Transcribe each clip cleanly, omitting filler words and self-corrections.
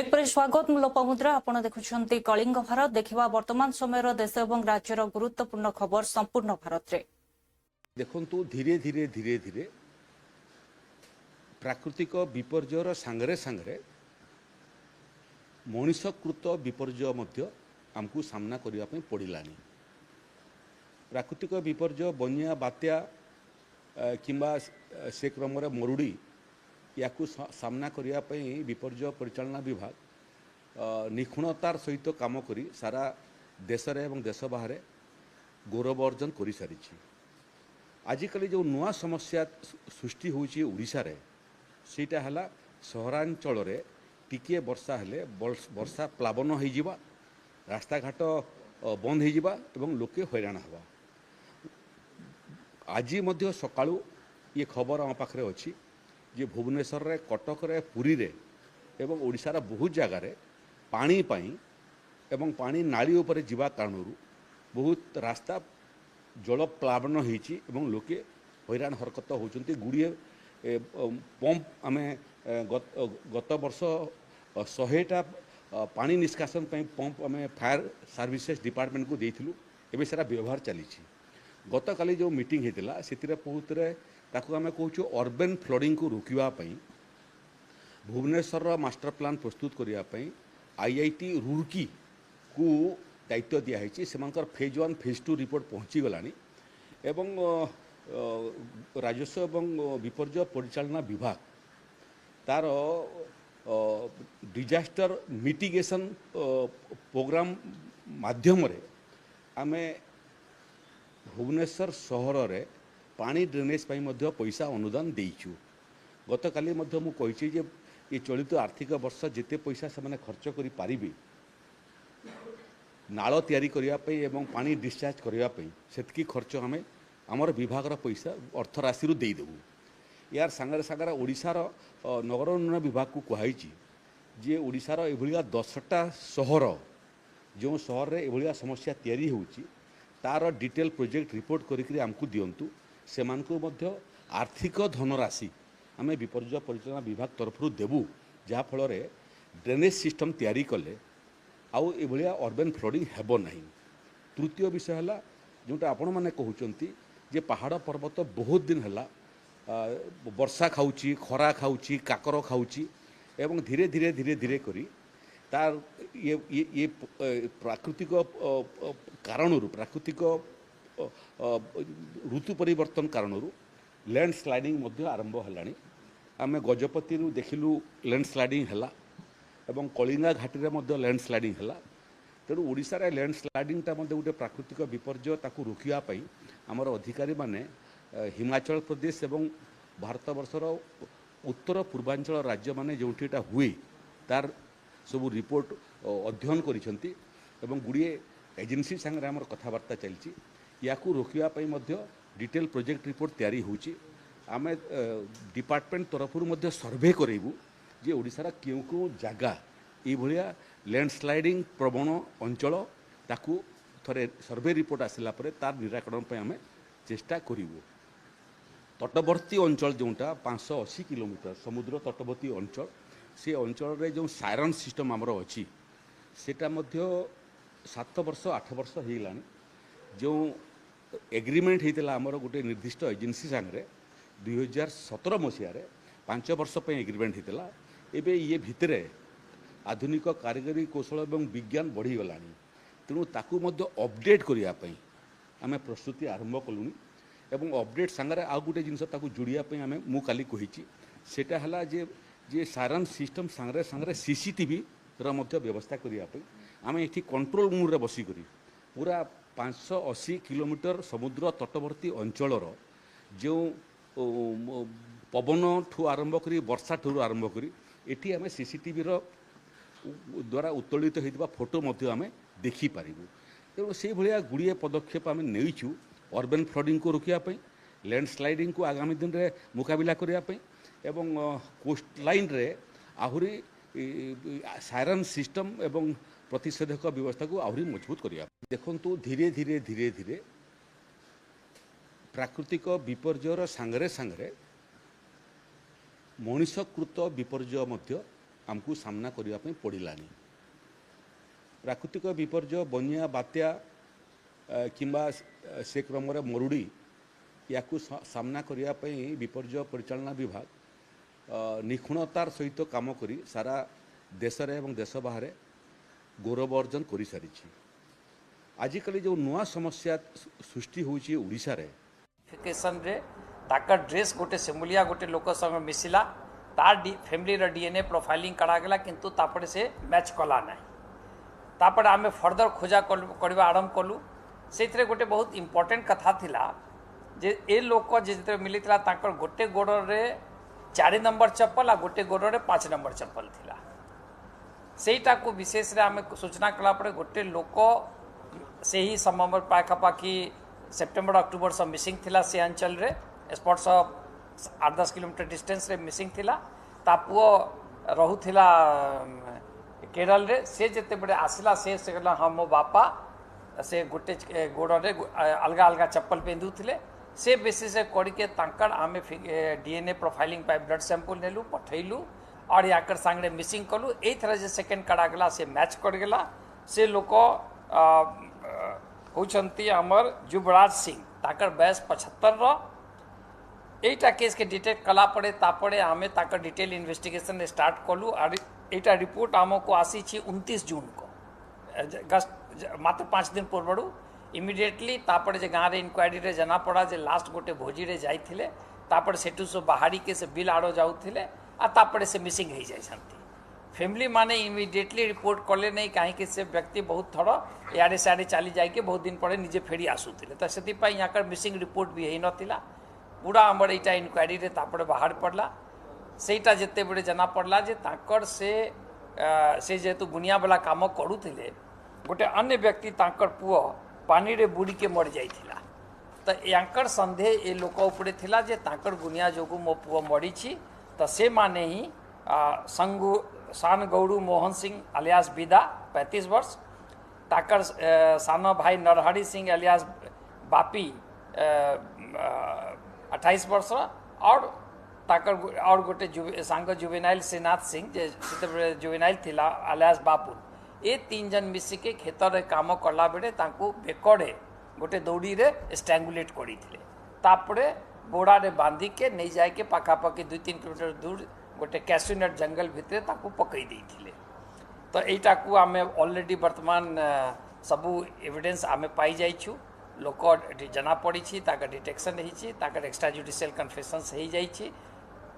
Break पर स्वागत मु लोपामुद्रा आपण देखुछंती कलिंग भारत देखिबा वर्तमान समय देश और राज्यर गुरुत्वपूर्ण खबर संपूर्ण भारत रे देखंतु धीरे धीरे धीरे धीरे प्राकृतिक विपर्ययर सांगरे सांगरे मनुष्यकृत विपर्यय मध्य आमको सामना करने पे पड़ानी। प्राकृतिक विपर्यय बन्या बात्या किंबा से क्रम मरुड़ी या सामना करने विपर्यय परिचालना विभाग निखुणतार सहित काम करी सारा देश एवं देश बाहर गौरव अर्जन कर सारी। आजिकल जो नुआ समस्या सृष्टि होची ओडिशा रे सेटा हला सहरांचल रे टिके वर्षा हेले वर्षा प्लावन हो जिबा, रास्ता घाट बंद हो जिबा एवं लोके हैरान हवा। आज मध्य सकाळू ये खबर आम पाखरे अछि जे भुवनेश्वर रे, कटक रे, पुरी रे एवं ओडिशार बहुत जगार पानी पाई एवं पानी नाली उपरे जिबा कारणरू बहुत रास्ता जल प्लावन होती लोके हैरान हरकत होती। गुड़िए पंप आम गत वर्ष 100टा पानी निष्कासन पंप आम फायर सर्विसेस डिपार्टमेंट को देइथिलु। एबे सारा व्यवहार चली। गत काली जो मीटिंग होता से बहुत आम कहूँ अर्बन फ्लडिंग को रोकवा भुवनेश्वर मास्टर प्लान प्रस्तुत करने आईआईटी रुड़की को दायित्व दिखाई से फेज 1 फेज 2 रिपोर्ट पहुँची गलानी एवं राजस्व एवं विपर्यय परिचालना विभाग तार डिजास्टर मिटिगेशन प्रोग्राम माध्यम रे आमे भुवनेश्वर सहर रे पानी ड्रेनेज पाई मध्य पैसा अनुदान देइछु। गत काली मध्य मु कहिछि जे ये चलित आर्थिक वर्ष जिते पैसा से माने खर्च करि पारिबे नाल तैयारी करने एवं पानी डिस्चार्ज करने से खर्च आम आमर विभाग पैसा अर्थ राशि देदेबू। यार सांगरे सांगरे ओडिशार नगर उन्नयन विभाग को कहुई जे ओडिशार एभलिया 10टा सहर जो सहर रे एभलिया समस्या तैयारी होउची तार डिटेल प्रोजेक्ट रिपोर्ट करिकरी आमको दियंतु से आर्थिक धनराशि आम विपर्यय परिचालना विभाग तरफ देबू जहाँ फल ड्रेनेज सिस्टम तैयारी कले आउ एभलिया अर्बन फ्लडिंग हेबो नहीं। तृतीय विषय है जोटा आपण मैंने कहते जे पहाड़ पर्वत बहुत दिन है वर्षा खाऊची, खरा खाऊची, काकर खाऊची एवं धीरे धीरे धीरे धीरे करी तार ये प्राकृतिक कारणरू प्राकृतिक ऋतु परिवर्तन कारणरू लैंड स्लाइडिंग मध्य आरंभ है। आम गजपति देखिलु लैंड स्लाइडिंग है एवं कलिंगा घाटी में लैंड स्लाइडिंग है। तेणु ओडिशा रे लैंड स्लाइडिंग गोटे प्राकृतिक विपर्यय ताकू रोकवाई आमर अधिकारी माने हिमाचल प्रदेश एवं भारत वर्षर उत्तर पूर्वांचल राज्य माने जोटा हुए तार सब रिपोर्ट अध्ययन करिसेंती एवं गुड़िए एजेंसी संगे आमर कथबार्ता चलती या रोकवाई डिटेल प्रोजेक्ट रिपोर्ट तैयारी होची। आमे डिपार्टमेंट तरफ सर्वे करेबू जे ओडिशार क्यों क्यों जगह ये लैंडस्लाइडिंग प्रवण अंचल ताकू थरे सर्वे रिपोर्ट आसला परे तार निराकरण पे आमे चेष्टा करिवु। तटवर्ती अंचल जोटा 580 किलोमीटर समुद्र तटवर्ती अंचल से अंचल रे जो सायरन सिस्टम आमर अच्छी सेटा मध्य 7 वर्ष 8 वर्ष हो गलानी। जो एग्रीमेंट होता आमर गोटे निर्दिष्ट एजेंसी सांगे 2017 मसीह 5 वर्ष पे एग्रीमेंट होता। एबे ये भितरे आधुनिक कारीगरी कौशल एवं विज्ञान बढ़ीगला तेणु ताकू मध्य अपडेट करने आम प्रस्तुति आरंभ कलुनी एवं अपडेट सांगे आउ गोटे जिनस जोड़ापी आम मु काली कही सेटा है जे सायरन सिस्टम सांगे सांगे सीसीटीवी व्यवस्था करने आम ये कंट्रोल रूम रे बसिक पूरा 580 किलोमीटर समुद्र तटवर्ती अंचलर जो पवन ठू आरंभ करी वर्षा ठू आरंभ करी एटी आम सीसीटीवी द्वारा उत्तोलित होता फोटो आम देखिपारू। तेणु से भाया गुड़िए पदक्षेप आम नहींचु अर्बन फ्लडिंग को रोकने लैंड स्लाइडिंग को आगामी दिन में मुकाबला करने एवं कोस्ट लाइन रे आहुरी सायरन सिस्टम एवं प्रतिषेधक व्यवस्था को आहरी मजबूत करने। देखंतु धीरे धीरे धीरे धीरे प्राकृतिक विपर्ययर सांगरे सांगरे मनुष्यकृत विपर्यय आमको सामना करने पड़ानी। प्राकृतिक विपर्य बन्या बात्या किंबा से क्रम मरुड़ी या सामना करने विपर्य परिचालना विभाग निखुणतार सहित काम करी सारा देश एवं देश बाहर गौरव अर्जन कर सारी। आजिकल जो नुआ समस्या सृष्टि होची ओडिशा रे फिकेशन रे ताकर ड्रेस गोटे सेमुलिया गोटे लोक संग मिसिला तार फैमिली रे डीएनए प्रोफाइलिंग करा गला किंतु तापड़े से मैच कला ना तापड़े आमे फर्दर खोजा करबा आरंभ कलु। से गोटे बहुत इंपोर्टेंट कथा थिला जे ए लोक जे मिलितला ताकर गोटे गोड़ रे 4 नंबर चप्पल आ गोटे गोड़ रे 5 नंबर चप्पल थिला। सेटा को विशेष रे आमे सूचना कला पड़े गोटे लोक से ही समय पाखापाखि सेप्टेम्बर अक्टोबर सब मिसिंग थिला से अंचल रे स्पॉट्स 8-10 किलोमीटर डिस्टेंस रे मिसिंग थिला। ता पुओ रहुथिला केरल रे से जेते बड़े आसिला से कहला हम मो बापा से गोटे गोड़ रे अलगा अलगा चप्पल पिंधुथिले। से बेसिस करके तांकर आमे डीएनए प्रोफाइलिंग पाई ब्लड सैंपल नेलु पठैलु और याकर सांगरे मिसिंग कलु। ए तरह जे सेकेंड करा गला से मैच कर गला। से लोक होचंती हमर युवराज सिंह ताकर बयस 75 एटा केस के डिटेक्ट कला पड़े तापड़े आमे ताकर डिटेल इन्वेस्टिगेशन स्टार्ट कलु और एटा रिपोर्ट आमको आसी 29 जून को मात्र 5 दिन पूर्व इमिडिएटली तापड़े जे गाँव रे इनक्वायरी रे जना पड़ा जे लास्ट गोटे भोजी रे जाइथिले तापड़े सेटू से बाहरी के से बिल आड़ो जाउथिले आ तापड़े से मिसिंग हो जाए। फैमिली माने इमिडिएटली रिपोर्ट कले नहीं कहीं से व्यक्ति बहुत थोड़ा इे सियाड़े चली जाए बहुत दिन पर निजे फेरी आसुले तो से यहाँ मिसिंग रिपोर्ट भी हो नाला पूरा आमर यहाँ इनक्वायरी रे तापड़े बाहर पड़ला। सेटा जिते बड़े जना पड़ला जे ताकर से जेहेतु गुनिया वाला काम करुले गोटे अन्य व्यक्ति ताकर पुओ पानी रे बुड़ी के मर जाइथिला। तो यांकर संदेह ए लोक उपरे थिला जे ताकर गुनिया जोगु मो पुओ मरी तो से माने ही सान गौड़ू मोहन सिंह अलियास बिदा 35 वर्ष ताकर सानो भाई नरहरी सिंह अलियास बापी 28 वर्ष और ताकर और गोटे सांग जुवेनाइल श्रीनाथ सिंह जे जुवेनाइल थिला अलियास बापू ए 3 जन मिसिके खेत रे काम कला बेले तांको बेकड़े गोटे दौड़ी रे स्ट्रैंगुलेट करिथिले। तापरे बोड़ा रे बांधी के नहीं जाए के पाखापाखि 2-3 किलोमीटर दूर गोटे कैशूनट जंगल भितर ताकू पकई देइथिले। तो एटा को आमे ऑलरेडी वर्तमान सबू एविडेंस आमे पाई जाइछु लोक जना पड़ी छी ताकर डिटेक्शन हिची ताकर एक्स्ट्रा जुडिशियल कन्फेशंस हो जाइछि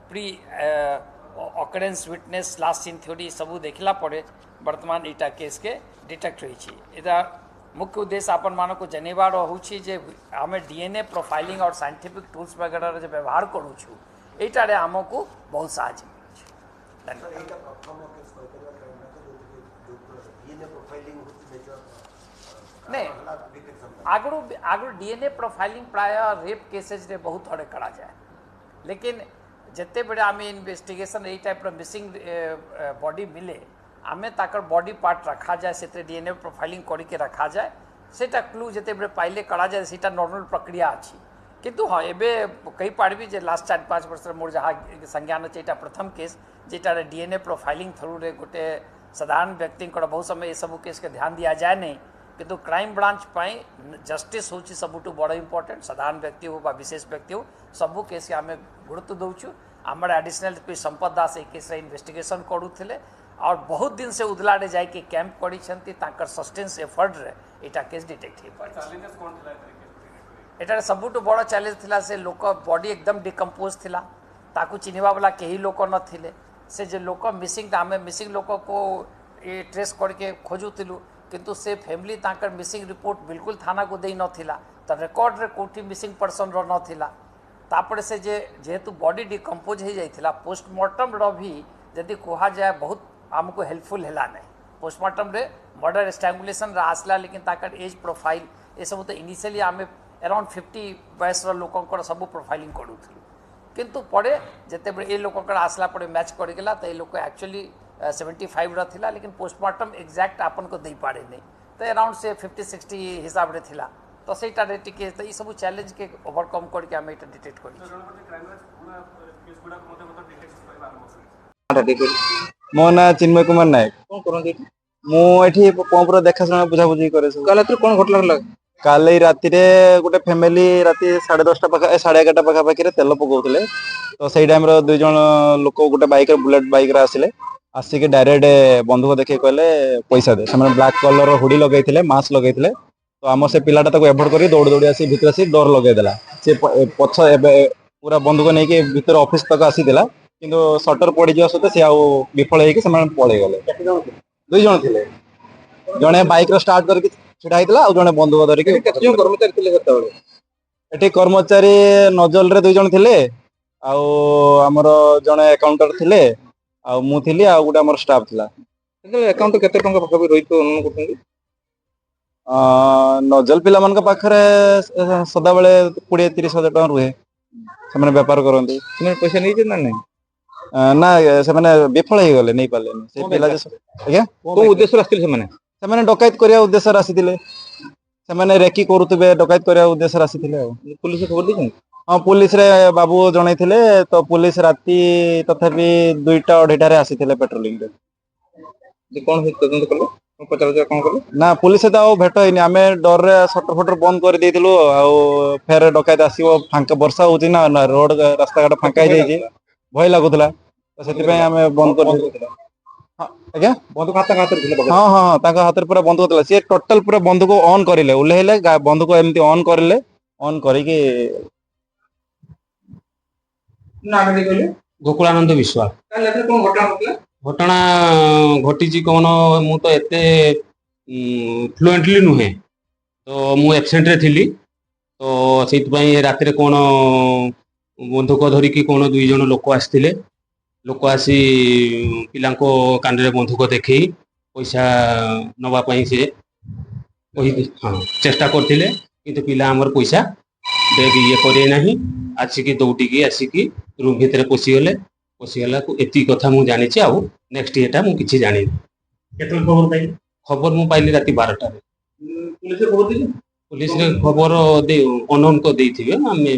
pre occurrence witness last scene theory सबू देखला पड़े वर्तमान एटा केस के डिटेक्ट होइछि। एटा मुख्य उद्देश्य अपन मानो को जनेबार होछि जे आमे डीएनए प्रोफाइलिंग और साइंटिफिक टूल्स वगैरह जे व्यवहार करूछु एटारे हमको बहुत साहाय्य नहीं आगु डीएनए प्रोफाइलिंग प्राय रेप केसेज रे बहुत थोड़े करा जाए लेकिन जिते बड़े आम इन्वेस्टिगेशन यही टाइप मिसिंग बॉडी मिले आमे ताकर बॉडी पार्ट रखा जाए से डीएनए प्रोफाइलिंग करके रखा जाए सेटा क्लू जिते बड़े पाइले करा जाए सेटा नॉर्मल प्रक्रिया अच्छी किंतु हाँ एवं कही पार्बी जे लास्ट 4-5 वर्ष मोर जहाँ संज्ञान अच्छे यहाँ प्रथम केस जेटा डीएनए प्रोफाइलिंग थ्रू रे गोटे साधारण व्यक्ति बहुत समय ये सब केस के ध्यान दिया जाए नहीं किंतु क्राइम ब्रांच पाई जस्टिस होची सबुठु बड़ इंपोर्टेंट साधारण व्यक्ति हो बा विशेष व्यक्ति हो सबू केस के आम गुरुत्व दौचु आमर एडिशनल पी संपद दास ये केस इन्वेस्टिगेशन करुले और बहुत दिन से उदलाड़े जाके कैंप कर सस्टेन्स एफर्ट रे एटा केस डिटेक्ट हो पारे। एटार सबुठु बड़ चैलेंज थिला से लोक बॉडी एकदम डिकम्पोज थिला ताकू चिन्हवा वाला कहीं लोक नथिले से जे लोक मिसिंग आमे मिसिंग लोक को ये ट्रेस करके खोजुतिलु किंतु से फैमिली ताकर मिसिंग रिपोर्ट बिल्कुल थाना को देई नथिला तो रिकॉर्ड रे कोठी मिसिंग पर्सन रो नथिला तापरे से जेहेतु बॉडी डिकम्पोज हो जाइथिला पोस्टमार्टम रो भी यदि कहा जाए बहुत आमको हेल्पफुल हैला नहीं पोस्टमार्टम रे मर्डर स्ट्रैंगुलेशन रा आसला लेकिन ताकर एज प्रोफाइल ये सब तो इनिशियली आमे अराउंड 50 बयस लोक सब प्रोफाइलिंग करूँ किंतु पड़े जिते बड़े ये लोक आसला पड़े मैच करगला तो ये लोग एक्चुअली 75 रहा लेकिन पोस्टमार्टम एक्जाक्ट आपन को दे पारे नहीं तो अराउंड से 50-60 हिसाब रे थिला तो सेटा रे टिके तो ये सब चैलेंज के ओवरकम करके आम डिटेक्ट कर ମୋ ନାଁ ଚିନ୍ମୟ କୁମାର ନାୟକ। କଣ କରନ୍ତି ମୁଁ ଏଠି ପମ୍ପର ଦେଖାଶୁଣା ବୁଝାବୁଝି କରେ ସବୁ। କାଲି ରାତିରେ କଣ ଘଟଣା? କାଲି ରାତିରେ ଗୋଟେ ଫ୍ୟାମିଲି ରାତି 10:30 ପାଖା 11:30 ପାଖାପାଖିରେ ତେଲ ପକଉଥିଲେ। ତ ସେଇ ଟାଇମର 2 ଜଣ ଲୋକ ଗୋଟେ ବାଇକରେ ବୁଲେଟ ବାଇକରେ ଆସିଲେ। ଆସିକି ଡାଇରେକ୍ଟ ବନ୍ଧୁକ ଦେଖେଇ କହିଲେ ପଇସା ଦେ। ସେମାନେ ବ୍ଲାକ୍ କଲର ହୁଡି ଲଗେଇଥିଲେ, ମାସ୍କ ଲଗେଇଥିଲେ। ତ ଆମର ସେ ପିଲାଟା ତାକୁ ଏଭୋର୍ଡ କରି ଦୌଡ଼ି ଆସି ଭିତରେ ଆସି ଡୋର ଲଗେଇଦେଲା। ସେ ପଛ ଏବେ ପୁରା ବନ୍ଧୁକ ନେଇକି ଭିତରେ ଅଫିସ ତକ ଆସିଥିଲା, କିନ୍ତୁ ସଟର ପଡିଯିବା ସତ୍ତ୍ୱେ ସେ ଆଉ ବିଫଳ ହେଇକି ସେମାନେ ପଳେଇଗଲେ। 2 ଜଣ ଥିଲେ, ଜଣେ ବାଇକର ଷ୍ଟାର୍ଟ କରିକି ଛିଡା ହେଇଥିଲା, ଆଉ ଜଣେ ବନ୍ଧୁକ ଧରିକି। କେତେ ଜଣ କର୍ମଚାରୀ ଥିଲେ ସେତେବେଳେ? ଏଠି କର୍ମଚାରୀ ନଜଲରେ 2 ଜଣ ଥିଲେ, ଆଉ ଆମର ଜଣେ ଆକାଉଣ୍ଟର ଥିଲେ, ଆଉ ମୁଁ ଥିଲି, ଆଉ ଗୋଟେ ଆମର ଷ୍ଟାଫ ଥିଲା। ସେତେବେଳେ ଆକାଉଣ୍ଟ କେତେ ଟଙ୍କା ପାଖାପାଖି ରହିଥିବ ଅନୁମାନ କରୁଛନ୍ତି? ନଜଲ ପିଲାମାନଙ୍କ ପାଖରେ ସଦାବେଳେ 20-30 ହଜାର ଟଙ୍କା ରୁହେ। ସେମାନେ ବେପାର କରନ୍ତି। ସେମାନେ ପଇସା ନେଇଛନ୍ତି ନା ନାଇଁ? ନା ସେମାନେ ବିଫଳ ହେଇଗଲେ, ନେଇ ପାରିଲେନି। ସେ ପିଲା ଆଜ୍ଞା, କୋଉ ଉଦ୍ଦେଶ୍ୟରେ ଆସିଥିଲେ ସେମାନେ? ସେମାନେ ଡକାୟତ କରିବା ଉଦ୍ଦେଶ୍ୟରେ ଆସିଥିଲେ। ସେମାନେ ରେକି କରୁଥିବେ, ଡକାୟତ କରିବା ଉଦ୍ଦେଶ୍ୟରେ ଆସିଥିଲେ ଆଉ। ପୁଲିସ ଖବର ଦେଇଛନ୍ତି? ହଁ, ପୁଲିସରେ ବାବୁ ଜଣେଇଥିଲେ। ତ ପୁଲିସ ରାତି ତଥାପି 2ଟା-2:30ରେ ଆସିଥିଲେ ପେଟ୍ରୋଲିଂରେ। କଣ ତଦନ୍ତ କଲେ? ପଚରା କଣ କଲେ? ନା, ପୁଲିସ ତ ଆଉ ଭେଟ ହେଇନି। ଆମେ ଡରରେ ସଟର ଫଟର ବନ୍ଦ କରିଦେଇଥିଲୁ। ଆଉ ଫେର ଡକାୟତ ଆସିବ, ଫାଙ୍କା ବର୍ଷା ହଉଛି ନା, ରୋଡ ରାସ୍ତାଘାଟ ଫାଙ୍କା ହେଇଯାଇଛି, ଭୟ ଲାଗୁଥିଲା। ତ ସେଥିପାଇଁ ଆମେ ବନ୍ଦ କରିଦେଇଥିଲୁ। ଆଜ୍ଞା, ବନ୍ଧୁକ ହାତରେ ଥିଲେ? ହଁ ହଁ, ତାଙ୍କ ହାତରେ ପୁରା ବନ୍ଧୁକ ଥିଲା। ସିଏ ଟୋଟାଲ ପୁରା ବନ୍ଧୁକ ଅନ୍ କରିଲେ, ଓହ୍ଲେଇଲେ, ବନ୍ଧୁକ ଏମିତି ଅନ୍ କରିଲେ, ଅନ୍ କରିକି। ଗୋକୁଳାନନ୍ଦ ବିଶ୍ୱାଳ। ଘଟଣା ଘଟିଛି କଣ, ମୁଁ ତ ଏତେ ଫ୍ଲୁଏଣ୍ଟଲି ନୁହେଁ, ତ ମୁଁ ଏବସେଣ୍ଟରେ ଥିଲି। ତ ସେଇଥିପାଇଁ ରାତିରେ କଣ ବନ୍ଧୁକ ଧରିକି କଣ 2 ଜଣ ଲୋକ ଆସିଥିଲେ। ଲୋକ ଆସି ପିଲାଙ୍କ କାନରେ ବନ୍ଧୁକ ଦେଖେଇ ପଇସା ନେବା ପାଇଁ ସେ ଚେଷ୍ଟା କରିଥିଲେ, କିନ୍ତୁ ପିଲା ଆମର ପଇସା ଇଏ କରେଇ ନାହିଁ। ଆସିକି ଦୌଡ଼ିକି ଆସିକି ରୁମ୍ ଭିତରେ ପଶିଗଲାକୁ ଏତିକି କଥା ମୁଁ ଜାଣିଛି। ଆଉ ନେକ୍ସଟ ଇଏଟା ମୁଁ କିଛି ଜାଣିନି। କେତେବେଳେ ଖବର ପାଇଲି? ଖବର ମୁଁ ପାଇଲି ରାତି 12ଟାରେ। ପୁଲିସରେ ଖବର ଅନନ୍ତ ଦେଇଥିବେ,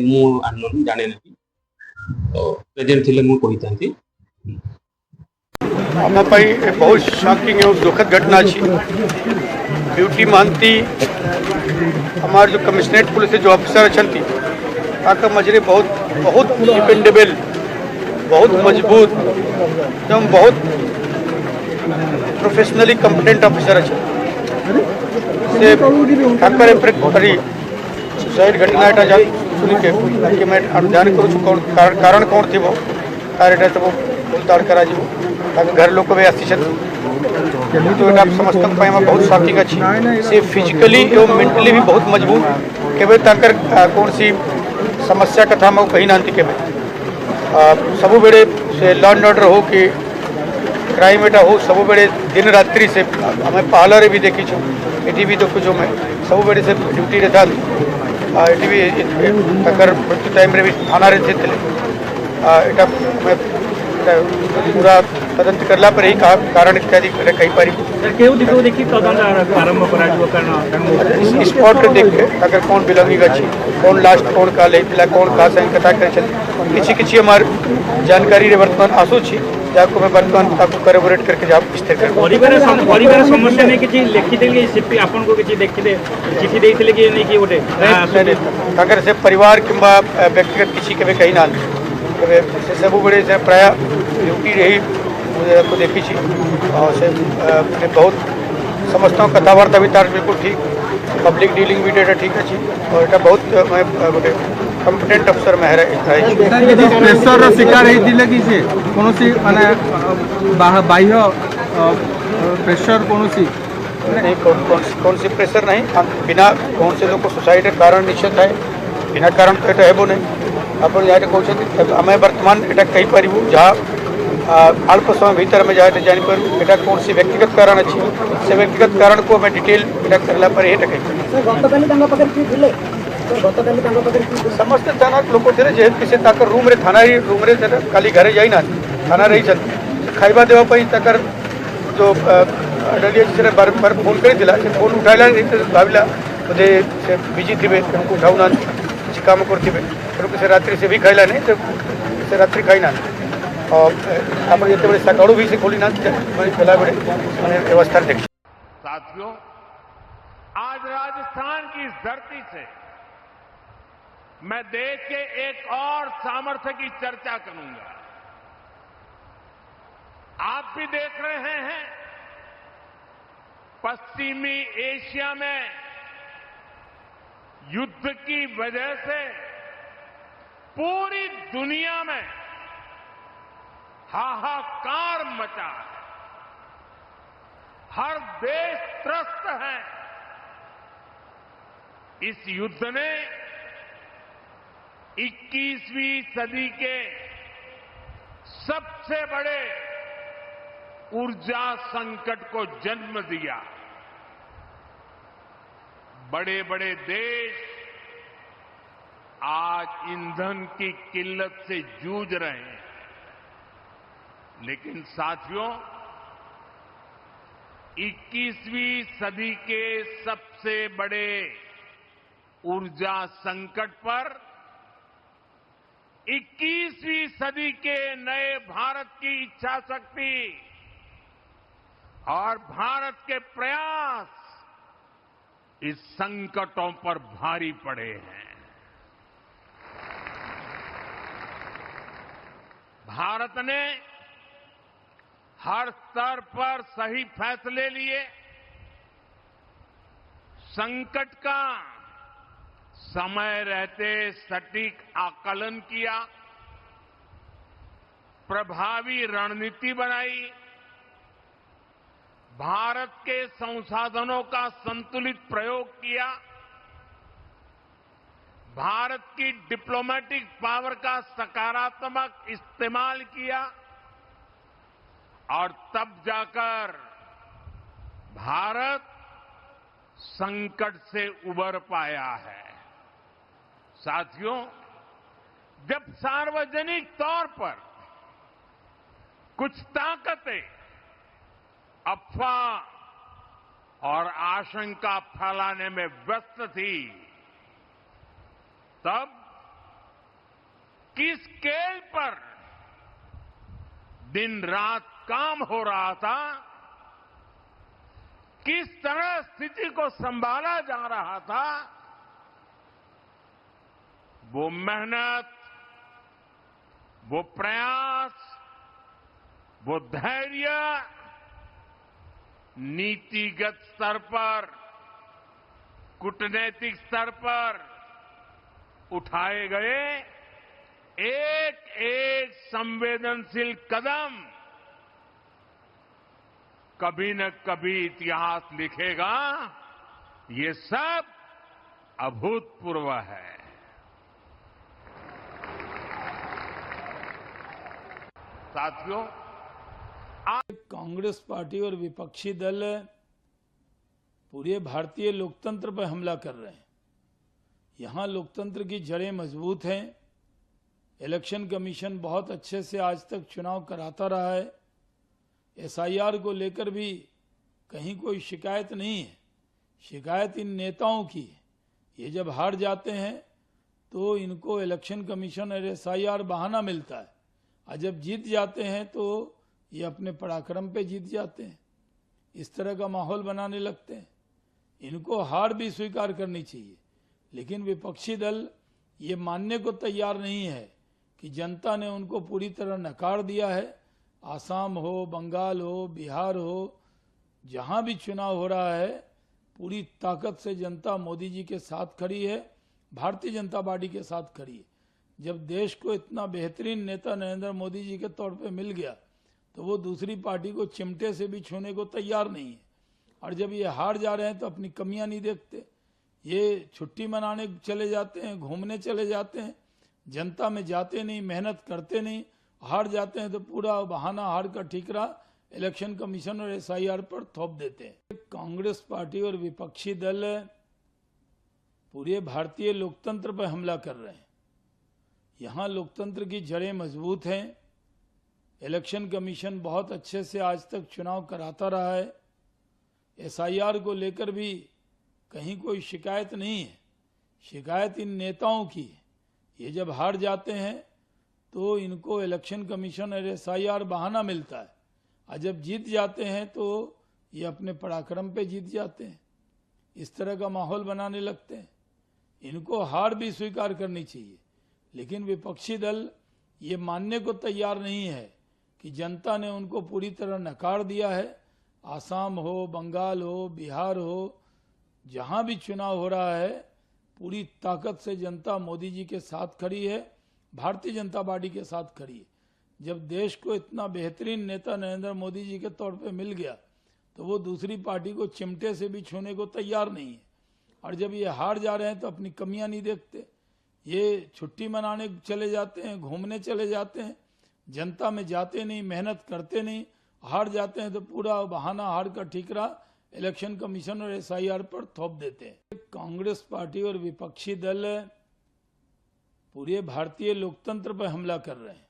ମୁଁ ଜାଣେ ନାହିଁ। ତ ପ୍ରେଜେଣ୍ଟ ଥିଲେ ମୁଁ କହିଥାନ୍ତି। आम बहुत शॉकिंग और दुखद घटना अच्छी। ब्यूटी महांती हमारे जो कमिश्नरेट पुलिस जो ऑफिसर अच्छा मजरे बहुत बहुत डिपेंडेबल, बहुत मजबूत एवं बहुत प्रोफेशनली कम्पिटेंट ऑफिसर अच्छे से सुसाइड घटना यहाँ शुनिके कि मैं जान करूँ कारण कौन थी वो तार सब बोलताड़ करा घर लोक भी आसी तो यहाँ समस्त बहुत शॉकिंग अच्छी। से फिजिकली एवं मेंटली भी बहुत मजबूत। केवे कौन सी समस्या कथा मैं कही ना के सब बेड़े से लॉ एंड ऑर्डर हो कि क्राइम एटा हो सब बेड़े दिन रात्रि से आम पालरे भी देखी ये भी देखु मैं सब बेड़े से ड्यूटी रे था। ये भी मृत्यु टाइम रे भी थाना रे थे। एटा मैं पूरा तदंत करला पर ही कारण इत्यादि कही पारि स्पॉट देख के अगर कौन बिलोंगिंग अच्छी, कौन लास्ट कौन का लेथिला, कौन का संग कथा करे किसी हमार जानकारी रे वर्तमान आसू छी, जाको मैं वर्तमान ताको करेबोरेट करके जाब स्थिर कर। परिवार समस्या नहीं किछि लिखि देली सिपी आपन को किछि देखि दे चिठी देथिले कि नहीं कि ओटे अगर से परिवार किंबा व्यक्तिगत किसी के कही ना से सब बड़े से प्राय ड्यूटी रही को देखी और से बहुत समझता हूँ कथावार्ता भी तार बिल्कुल ठीक, पब्लिक डीलिंग भी डेटा ठीक अच्छी और ये बहुत मैं गोटे कम्पिटेंट अफसर में प्रेसर शिकार होते कि से कौन माने बाह्य प्रेसर कौन नहीं कौन सी प्रेसर नहीं, बिना कौन से लोग सुसाइड कारण निश्चित है, बिना कारण तो ये हेबो नहीं। आप यहाँ कहते आम बर्तमान यहाँ कही पारू जहाँ अल्प समय भीतर में जहाँ जापर यहाँ कौन सी व्यक्तिगत कारण अच्छी से व्यक्तिगत कारण को मैं डिटेल यहाँ करला पर ये कही समस्त थाना लोक थे जेहेतु किसी रूम रे थाना रूम रे खाली घरे जाई ना थाना रही खाइबा देवाई जो डलिया से बार फोन कर फोन उठाला भाविला बोधे से बिजी थे उठाऊ ना किसी काम करते से रात्रि से भी खाइला नहीं तो से रात्रि खाई ना आप ये सकाड़ू भी से खोली ना बेला बेड़े मैंने व्यवस्था देखी। साथियों, आज राजस्थान की इस धरती से मैं देश के एक और सामर्थ्य की चर्चा करूंगा। आप भी देख रहे हैं, पश्चिमी एशिया में युद्ध की वजह से पूरी दुनिया में हाहाकार मचा है। हर देश त्रस्त है। इस युद्ध ने 21वीं सदी के सबसे बड़े ऊर्जा संकट को जन्म दिया। बड़े बड़े देश आज ईंधन की किल्लत से जूझ रहे हैं। लेकिन साथियों, 21वीं सदी के सबसे बड़े ऊर्जा संकट पर 21वीं सदी के नए भारत की इच्छा शक्ति और भारत के प्रयास इस संकटों पर भारी पड़े हैं। भारत ने हर स्तर पर सही फैसले लिए, संकट का समय रहते सटीक आकलन किया, प्रभावी रणनीति बनाई, भारत के संसाधनों का संतुलित प्रयोग किया, भारत की डिप्लोमेटिक पावर का सकारात्मक इस्तेमाल किया और तब जाकर भारत संकट से उबर पाया है। साथियों, जब सार्वजनिक तौर पर कुछ ताकतें अफवाह और आशंका फैलाने में व्यस्त थी, तब किस स्केल पर दिन रात काम हो रहा था, किस तरह स्थिति को संभाला जा रहा था, वो मेहनत, वो प्रयास, वो धैर्य नीतिगत स्तर पर, कूटनैतिक स्तर पर उठाए गए एक एक संवेदनशील कदम कभी न कभी इतिहास लिखेगा। ये सब अभूतपूर्व है। साथियों, कांग्रेस पार्टी और विपक्षी दल पूरे भारतीय लोकतंत्र पर हमला कर रहे हैं। यहां लोकतंत्र की जड़ें मजबूत हैं। इलेक्शन कमीशन बहुत अच्छे से आज तक चुनाव कराता रहा है। एसआईआर को लेकर भी कहीं कोई शिकायत नहीं है। शिकायत इन नेताओं की है। ये जब हार जाते हैं तो इनको इलेक्शन कमीशन और एसआईआर बहाना मिलता है, और जब जीत जाते हैं तो ये अपने पराक्रम पे जीत जाते हैं। इस तरह का माहौल बनाने लगते हैं। इनको हार भी स्वीकार करनी चाहिए, लेकिन विपक्षी दल ये मानने को तैयार नहीं है कि जनता ने उनको पूरी तरह नकार दिया है। आसाम हो, बंगाल हो, बिहार हो, जहां भी चुनाव हो रहा है, पूरी ताकत से जनता मोदी जी के साथ खड़ी है, भारतीय जनता पार्टी के साथ खड़ी है। जब देश को इतना बेहतरीन नेता नरेंद्र मोदी जी के तौर पे मिल गया तो वो दूसरी पार्टी को चिमटे से भी छूने को तैयार नहीं है। और जब ये हार जा रहे हैं तो अपनी कमियां नहीं देखते। ये छुट्टी मनाने चले जाते हैं, घूमने चले जाते हैं, जनता में जाते नहीं, मेहनत करते नहीं, हार जाते हैं तो पूरा बहाना हार का ठीकरा इलेक्शन कमीशन और एसआईआर पर थोप देते हैं। कांग्रेस पार्टी और विपक्षी दल पूरे भारतीय लोकतंत्र पर हमला कर रहे हैं। यहां लोकतंत्र की जड़ें मजबूत हैं। इलेक्शन कमीशन बहुत अच्छे से आज तक चुनाव कराता रहा है। एसआईआर को लेकर भी कहीं कोई शिकायत नहीं है। शिकायत इन नेताओं की है। ये जब हार जाते हैं तो इनको इलेक्शन कमीशन और SIR बहाना मिलता है, और जब जीत जाते हैं तो ये अपने पराक्रम पे जीत जाते हैं, इस तरह का माहौल बनाने लगते हैं। इनको हार भी स्वीकार करनी चाहिए, लेकिन विपक्षी दल ये मानने को तैयार नहीं है कि जनता ने उनको पूरी तरह नकार दिया है। आसाम हो, बंगाल हो, बिहार हो, जहां भी चुनाव हो रहा है, पूरी ताकत से जनता मोदी जी के साथ खड़ी है, भारतीय जनता पार्टी के साथ खड़ी है। जब देश को इतना बेहतरीन नेता नरेंद्र मोदी जी के तौर पे मिल गया, तो वो दूसरी पार्टी को चिमटे से भी छूने को तैयार नहीं है। और जब ये हार जा रहे हैं तो अपनी कमियां नहीं देखते, ये छुट्टी मनाने चले जाते हैं, घूमने चले जाते हैं, जनता में जाते नहीं, मेहनत करते नहीं, हार जाते हैं तो पूरा बहाना हार का ठीकरा इलेक्शन कमीशन और SIR पर थोप देते हैं। कांग्रेस पार्टी और विपक्षी दल पूरे भारतीय लोकतंत्र पर हमला कर रहे हैं।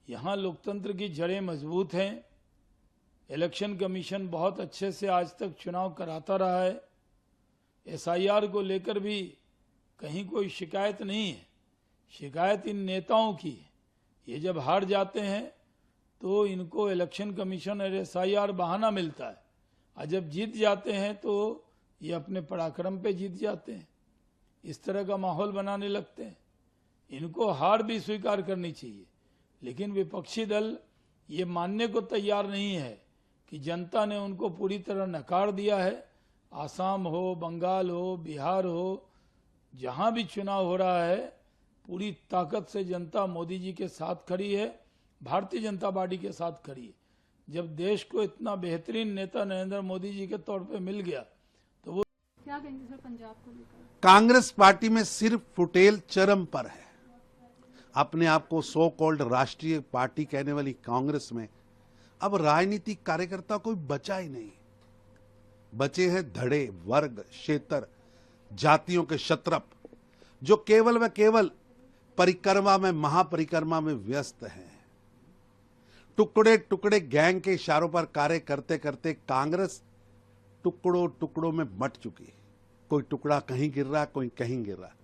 यहाँ लोकतंत्र की जड़ें मजबूत हैं। इलेक्शन कमीशन बहुत अच्छे से आज तक चुनाव कराता रहा है। SIR को लेकर भी कहीं कोई शिकायत नहीं है, शिकायत इन नेताओं की है। ये जब हार जाते हैं तो इनको इलेक्शन कमीशन और SIR बहाना मिलता है, और जब जीत जाते हैं तो ये अपने पराक्रम पे जीत जाते हैं, इस तरह का माहौल बनाने लगते हैं। इनको हार भी स्वीकार करनी चाहिए, लेकिन विपक्षी दल ये मानने को तैयार नहीं है कि जनता ने उनको पूरी तरह नकार दिया है। आसाम हो, बंगाल हो, बिहार हो, जहां भी चुनाव हो रहा है, पूरी ताकत से जनता मोदी जी के साथ खड़ी है, भारतीय जनता पार्टी के साथ खड़ी है। जब देश को इतना बेहतरीन नेता नरेंद्र मोदी जी के तौर पे मिल गया, तो वो क्या कहेंगे सर पंजाब को लेकर? कांग्रेस पार्टी में सिर्फ फुटेल चरम पर है। अपने आप को सो कॉल्ड राष्ट्रीय पार्टी कहने वाली कांग्रेस में अब राजनीतिक कार्यकर्ता कोई बचा ही नहीं। बचे हैं धड़े, वर्ग, क्षेत्र, जातियों के शत्रप, जो केवल व केवल परिक्रमा में, महापरिक्रमा में व्यस्त हैं। टुकड़े टुकड़े गैंग के इशारों पर कार्य करते करते कांग्रेस टुकड़ों टुकड़ों में बंट चुकी। कोई टुकड़ा कहीं गिर रहा, कोई कहीं गिर रहा।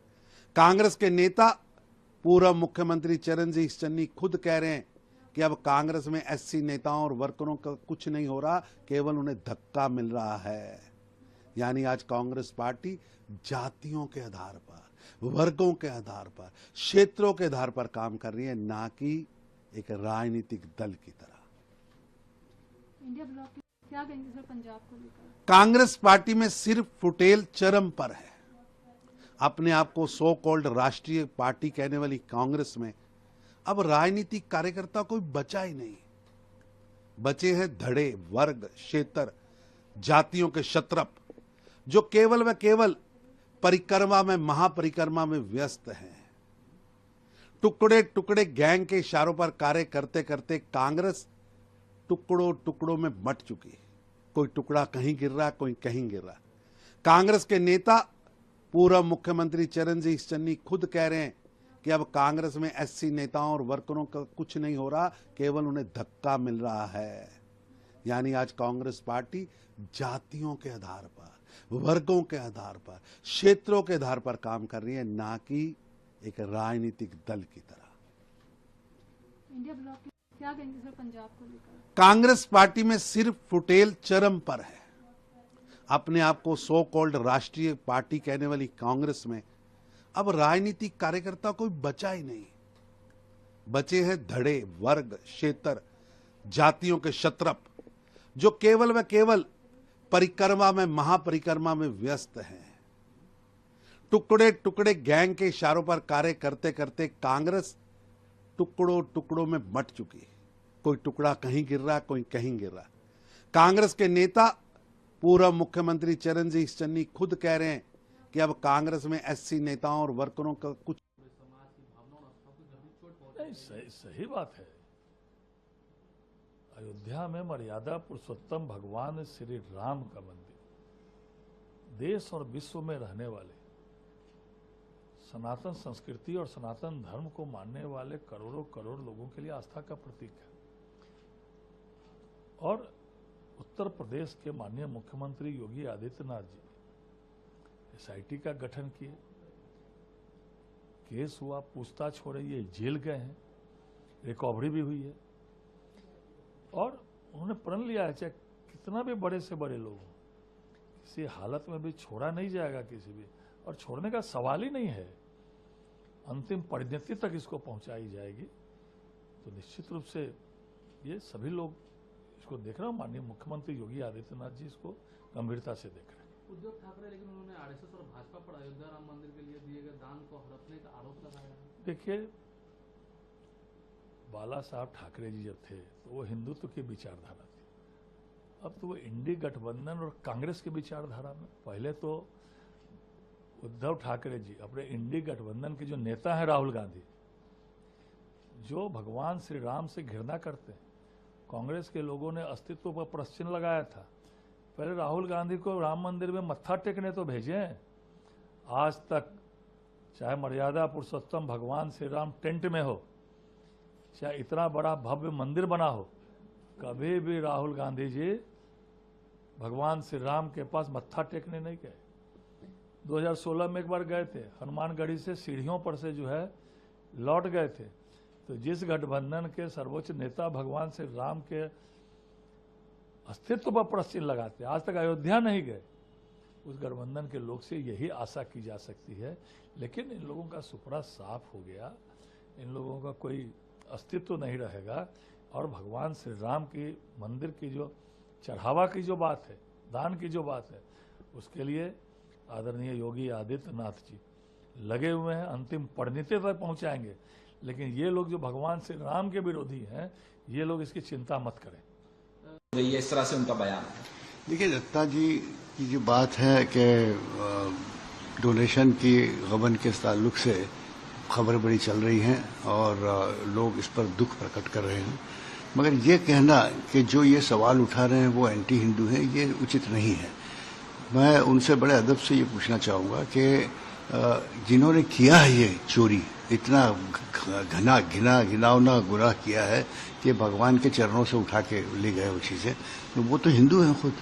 कांग्रेस के नेता पूर्व मुख्यमंत्री चरणजीत चन्नी खुद कह रहे हैं कि अब कांग्रेस में SC नेताओं और वर्करों का कुछ नहीं हो रहा, केवल उन्हें धक्का मिल रहा है। यानी आज कांग्रेस पार्टी जातियों के आधार पर, वर्गों के आधार पर, क्षेत्रों के आधार पर काम कर रही है, ना कि एक राजनीतिक दल की तरह। इंडिया ब्लॉक क्या कहेंगे सर पंजाब को लेकर? कांग्रेस पार्टी में सिर्फ फुटेल चरम पर है। अपने आप को सो कॉल्ड राष्ट्रीय पार्टी कहने वाली कांग्रेस में अब राजनीतिक कार्यकर्ता कोई बचा ही नहीं। बचे हैं धड़े, वर्ग, क्षेत्र, जातियों के शत्रप, जो केवल व केवल परिक्रमा में, महापरिक्रमा में व्यस्त हैं। टुकड़े टुकड़े गैंग के इशारों पर कार्य करते करते कांग्रेस टुकड़ों टुकड़ों में बंट चुकी। कोई टुकड़ा कहीं गिर रहा, कोई कहीं गिर रहा। कांग्रेस के नेता पूर्व मुख्यमंत्री चरणजीत चन्नी खुद कह रहे हैं कि अब कांग्रेस में SC नेताओं और वर्करों का कुछ नहीं हो रहा, केवल उन्हें धक्का मिल रहा है। यानी आज कांग्रेस पार्टी जातियों के आधार पर, वर्गों के आधार पर, क्षेत्रों के आधार पर काम कर रही है, ना कि एक राजनीतिक दल की तरह। इंडिया ब्लॉक क्या कहेंगे सर पंजाब को लेकर? कांग्रेस पार्टी में सिर्फ फुटेल चरम पर है। अपने आप को सो कॉल्ड राष्ट्रीय पार्टी कहने वाली कांग्रेस में अब राजनीतिक कार्यकर्ता कोई बचा ही नहीं। बचे हैं धड़े, वर्ग, क्षेत्र, जातियों के शत्रप, जो केवल व केवल परिक्रमा में, महापरिक्रमा में व्यस्त हैं। टुकड़े टुकड़े गैंग के इशारों पर कार्य करते करते कांग्रेस टुकड़ों टुकड़ों में बंट चुकी। कोई टुकड़ा कहीं गिर रहा, कोई कहीं गिर रहा। कांग्रेस के नेता पूर्व मुख्यमंत्री चरणजीत चन्नी खुद कह रहे हैं कि अब कांग्रेस में SC नेताओं और वर्करों का कुछ नहीं। सही बात है। अयोध्या में मर्यादा पुरुषोत्तम भगवान श्री राम का मंदिर देश और विश्व में रहने वाले सनातन संस्कृति और सनातन धर्म को मानने वाले करोड़ों करोड़ लोगों के लिए आस्था का प्रतीक है। और उत्तर प्रदेश के माननीय मुख्यमंत्री योगी आदित्यनाथ जी SIT का गठन किए, केस हुआ, पूछताछ हो रही है, जेल गए हैं। रिकवरी भी हुई है और उन्होंने प्रण लिया है चाहे कितना भी बड़े से बड़े लोग हों, किसी हालत में भी छोड़ा नहीं जाएगा किसी भी, और छोड़ने का सवाल ही नहीं है, अंतिम परिणति तक इसको पहुंचाई जाएगी। तो निश्चित रूप से ये सभी लोग इसको देख रहे हो, माननीय मुख्यमंत्री योगी आदित्यनाथ जी इसको गंभीरता से देख रहे हैं। उद्धव ठाकरे लेकिन उन्होंने आरएसएस और भाजपा पर अयोध्या राम मंदिर के लिए दिए गए दान को हड़पने का आरोप लगाया है। देखिए, बाला साहब ठाकरे जी जब थे तो वो हिंदुत्व की विचारधारा थी, अब तो वो इंडी गठबंधन और कांग्रेस की विचारधारा में। पहले तो उद्धव ठाकरे जी अपने इंडी गठबंधन के जो नेता हैं राहुल गांधी, जो भगवान श्री राम से घृणा करते हैं, कांग्रेस के लोगों ने अस्तित्व पर प्रश्न चिन्ह लगाया था। पहले राहुल गांधी को राम मंदिर में मत्था टेकने तो भेजे, आज तक चाहे मर्यादा पुरुषोत्तम भगवान श्री राम टेंट में हो, चाहे इतना बड़ा भव्य मंदिर बना हो, कभी भी राहुल गांधी जी भगवान श्री राम के पास मत्था टेकने नहीं गए। 2016 में एक बार गए थे, हनुमानगढ़ी से सीढ़ियों पर से जो है लौट गए थे। तो जिस गठबंधन के सर्वोच्च नेता भगवान श्री राम के अस्तित्व पर प्रश्न लगाते, आज तक अयोध्या नहीं गए, उस गठबंधन के लोग से यही आशा की जा सकती है। लेकिन इन लोगों का सुपड़ा साफ हो गया, इन लोगों का कोई अस्तित्व नहीं रहेगा, और भगवान श्री राम की मंदिर की जो चढ़ावा की जो बात है, दान की जो बात है, उसके लिए आदरणीय योगी आदित्यनाथ जी लगे हुए हैं, अंतिम परिणति तक पहुंचाएंगे। लेकिन ये लोग जो भगवान श्री राम के विरोधी हैं, ये लोग इसकी चिंता मत करें। ये इस तरह से उनका बयान है। देखिए, दत्ता जी की जो बात है कि डोनेशन की गबन के ताल्लुक से खबर बड़ी चल रही हैं और लोग इस पर दुख प्रकट कर रहे हैं, मगर ये कहना कि जो ये सवाल उठा रहे हैं वो एंटी हिंदू हैं, ये उचित नहीं है। मैं उनसे बड़े अदब से ये पूछना चाहूँगा कि जिन्होंने किया है ये चोरी, इतना घिनौना गुनाह किया है कि भगवान के चरणों से उठा के ले गए वो चीज़ें, तो वो तो हिंदू हैं खुद,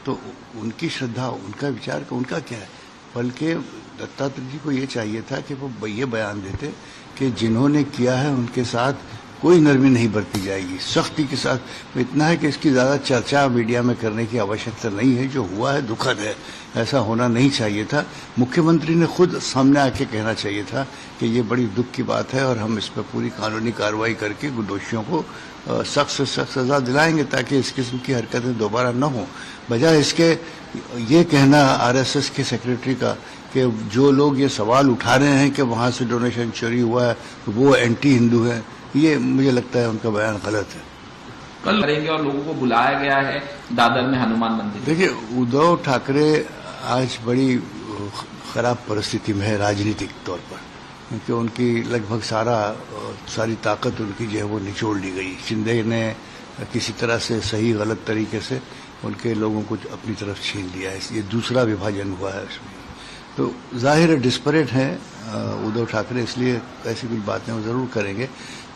तो उनकी श्रद्धा, उनका विचार का उनका क्या है। बल्कि दत्तात्रेय जी को ये चाहिए था कि वो ये बयान देते कि जिन्होंने किया है उनके साथ कोई नरमी नहीं बरती जाएगी, सख्ती के साथ। इतना है कि इसकी ज़्यादा चर्चा मीडिया में करने की आवश्यकता नहीं है, जो हुआ है दुखद है, ऐसा होना नहीं चाहिए था। मुख्यमंत्री ने खुद सामने आके कहना चाहिए था कि ये बड़ी दुख की बात है और हम इस पर पूरी कानूनी कार्रवाई करके दोषियों को सख्त से सख्त सजा दिलाएंगे ताकि इस किस्म की हरकतें दोबारा न हो। बजाय इसके ये कहना आरएसएस के सेक्रेटरी का कि जो लोग ये सवाल उठा रहे हैं कि वहाँ से डोनेशन चोरी हुआ है तो वो एंटी हिंदू है, ये मुझे लगता है उनका बयान गलत है। कल करेंगे और लोगों को बुलाया गया है दादर में हनुमान मंदिर। देखिए, उद्धव ठाकरे आज बड़ी खराब परिस्थिति में है राजनीतिक तौर पर, क्योंकि उनकी लगभग सारी ताकत उनकी जो है वो निचोड़ ली गई। शिंदे ने किसी तरह से सही गलत तरीके से उनके लोगों को अपनी तरफ छीन लिया है, ये दूसरा विभाजन हुआ है उसमें। तो जाहिर डिस्परेट है उद्धव ठाकरे, इसलिए ऐसी कुछ बातें वो जरूर करेंगे।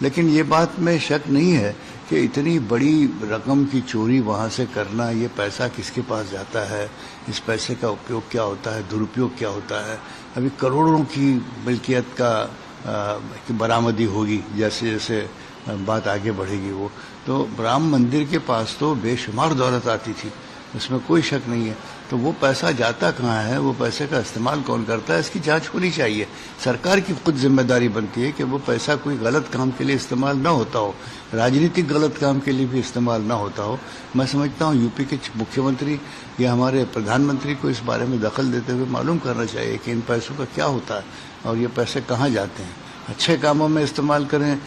लेकिन ये बात में शक नहीं है कि इतनी बड़ी रकम की चोरी वहाँ से करना, ये पैसा किसके पास जाता है, इस पैसे का उपयोग क्या होता है, दुरुपयोग क्या होता है। अभी करोड़ों की मिल्कियत की बरामदी होगी जैसे जैसे बात आगे बढ़ेगी वो। तो राम मंदिर के पास तो बेशुमार दौलत आती थी, उसमें कोई शक नहीं है। तो वो पैसा जाता कहाँ है, वो पैसे का इस्तेमाल कौन करता है, इसकी जांच होनी चाहिए। सरकार की खुद जिम्मेदारी बनती है कि वो पैसा कोई गलत काम के लिए इस्तेमाल ना होता हो, राजनीतिक गलत काम के लिए भी इस्तेमाल ना होता हो। मैं समझता हूँ यूपी के मुख्यमंत्री या हमारे प्रधानमंत्री को इस बारे में दखल देते हुए मालूम करना चाहिए कि इन पैसों का क्या होता है और ये पैसे कहाँ जाते हैं, अच्छे कामों में इस्तेमाल करें।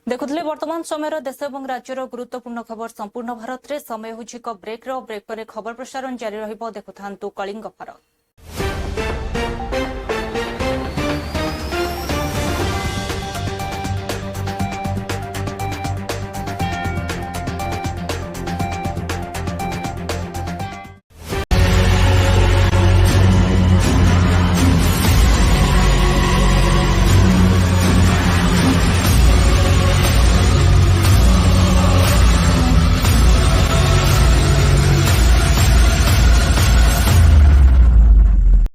देखुले वर्तमान समय देश और राज्यर गुरुत्वपूर्ण खबर संपूर्ण भारत में समय हो ब्रेक पर खबर प्रसारण जारी रहिबो। देखुथांतु कलिंग भारत।